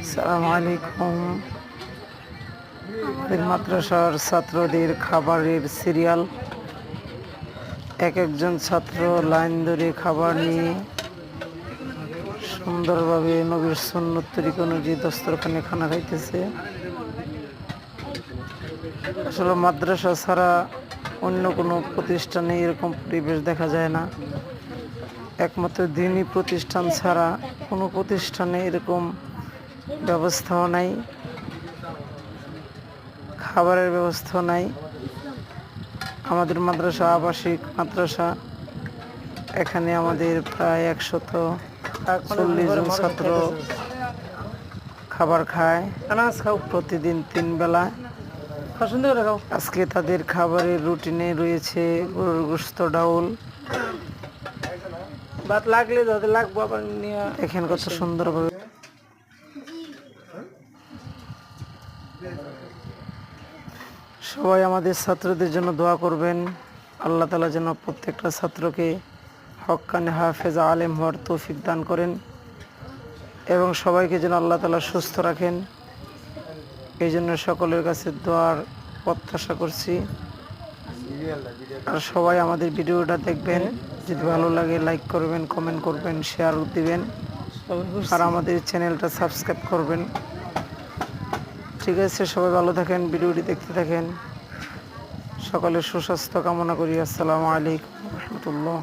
আসসালামু আলাইকুম। আমাদের মাদ্রাসার ছাত্রদের খাবারের সিরিয়াল। এক একজন ছাত্র লাইন ধরে খাবার নিয়ে সুন্দরভাবে নবীর সুন্নত তরিকা অনুযায়ী দস্তরখানে খানা খাইতেছে। আসলে মাদ্রাসা ছাড়া অন্য কোনো প্রতিষ্ঠানে এরকম পরিবেশ দেখা যায় না। একমাত্র দিনী প্রতিষ্ঠান ছাড়া কোনো প্রতিষ্ঠানে এরকম ব্যবস্থাও নাই, খাবারের ব্যবস্থা নাই। আমাদের মাদ্রাসা আবাসিক মাদ্রাসা, এখানে আমাদের প্রায় 140 জন ছাত্র খাবার খায় প্রতিদিন 3 বেলা। আজকে তাদের খাবারের রুটিনে রয়েছে গরুর গোশত, ডাউল। দেখেন কত সুন্দরভাবে। সবাই আমাদের ছাত্রদের জন্য দোয়া করবেন। আল্লাহ তাআলা যেন প্রত্যেকটা ছাত্রকে হক্কানে হাফেজ আলেম হওয়ার তৌফিক দান করেন এবং সবাইকে যেন আল্লাহ তাআলা সুস্থ রাখেন। এই জন্য সকলের কাছে দোয়ার প্রত্যাশা করছি। আর সবাই আমাদের ভিডিওটা দেখবেন, যদি ভালো লাগে লাইক করবেন, কমেন্ট করবেন, শেয়ার দিবেন আর আমাদের চ্যানেলটা সাবস্ক্রাইব করবেন। ঠিক আছে, সবাই ভালো থাকেন, ভিডিওটি দেখতে থাকেন। সকলের সুস্বাস্থ্য কামনা করি। আসসালামু আলাইকুম ওয়া রাহমাতুল্লাহ।